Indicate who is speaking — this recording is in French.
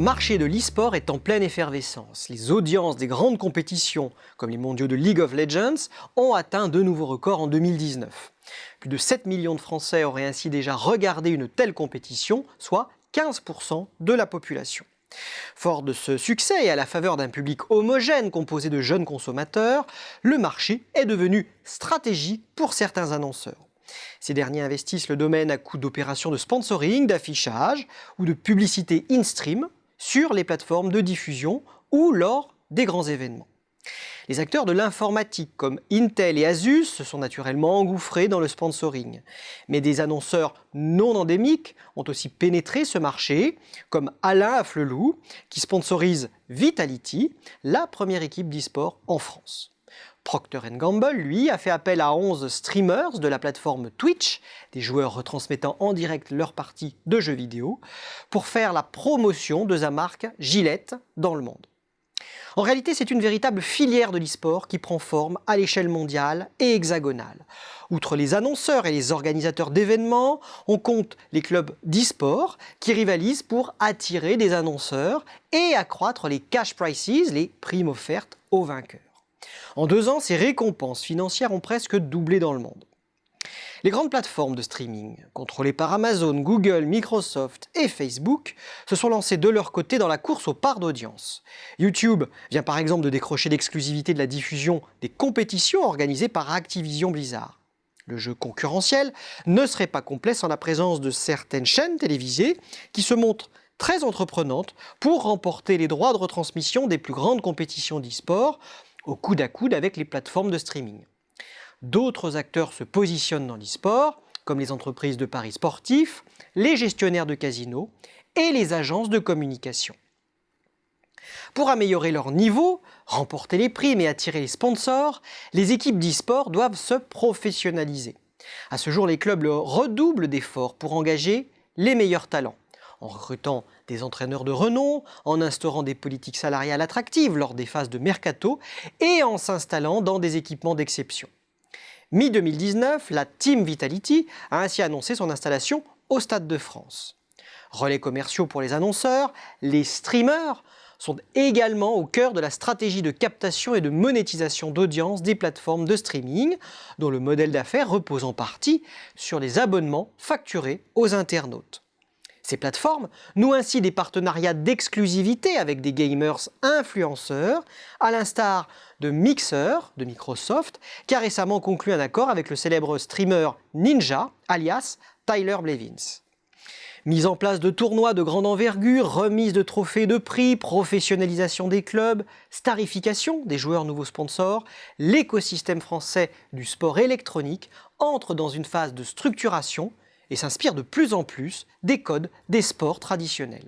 Speaker 1: marché de l'e-sport est en pleine effervescence. Les audiences des grandes compétitions, comme les mondiaux de League of Legends, ont atteint de nouveaux records en 2019. Plus de 7 millions de Français auraient ainsi déjà regardé une telle compétition, soit 15% de la population. Fort de ce succès et à la faveur d'un public homogène composé de jeunes consommateurs, le marché est devenu stratégique pour certains annonceurs. Ces derniers investissent le domaine à coût d'opérations de sponsoring, d'affichage ou de publicité in-stream sur les plateformes de diffusion ou lors des grands événements. Les acteurs de l'informatique comme Intel et Asus se sont naturellement engouffrés dans le sponsoring. Mais des annonceurs non endémiques ont aussi pénétré ce marché, comme Alain Afflelou, qui sponsorise Vitality, la première équipe d'e-sport en France. Procter & Gamble, lui, a fait appel à 11 streamers de la plateforme Twitch, des joueurs retransmettant en direct leurs parties de jeux vidéo, pour faire la promotion de sa marque Gillette dans le monde. En réalité, c'est une véritable filière de l'e-sport qui prend forme à l'échelle mondiale et hexagonale. Outre les annonceurs et les organisateurs d'événements, on compte les clubs d'e-sport qui rivalisent pour attirer des annonceurs et accroître les cash prizes, les primes offertes aux vainqueurs. En 2 ans, ces récompenses financières ont presque doublé dans le monde. Les grandes plateformes de streaming, contrôlées par Amazon, Google, Microsoft et Facebook, se sont lancées de leur côté dans la course aux parts d'audience. YouTube vient par exemple de décrocher l'exclusivité de la diffusion des compétitions organisées par Activision Blizzard. Le jeu concurrentiel ne serait pas complet sans la présence de certaines chaînes télévisées qui se montrent très entreprenantes pour remporter les droits de retransmission des plus grandes compétitions d'e-sport au coude à coude avec les plateformes de streaming. D'autres acteurs se positionnent dans l'e-sport, comme les entreprises de paris sportifs, les gestionnaires de casinos et les agences de communication. Pour améliorer leur niveau, remporter les primes et attirer les sponsors, les équipes d'e-sport doivent se professionnaliser. À ce jour, les clubs redoublent d'efforts pour engager les meilleurs talents, en recrutant des entraîneurs de renom, en instaurant des politiques salariales attractives lors des phases de mercato et en s'installant dans des équipements d'exception. Mi-2019, la Team Vitality a ainsi annoncé son installation au Stade de France. Relais commerciaux pour les annonceurs, les streamers sont également au cœur de la stratégie de captation et de monétisation d'audience des plateformes de streaming, dont le modèle d'affaires repose en partie sur les abonnements facturés aux internautes. Ces plateformes nouent ainsi des partenariats d'exclusivité avec des gamers influenceurs, à l'instar de Mixer de Microsoft, qui a récemment conclu un accord avec le célèbre streamer Ninja, alias Tyler Blevins. Mise en place de tournois de grande envergure, remise de trophées de prix, professionnalisation des clubs, starification des joueurs nouveaux sponsors, l'écosystème français du sport électronique entre dans une phase de structuration et s'inspire de plus en plus des codes des sports traditionnels.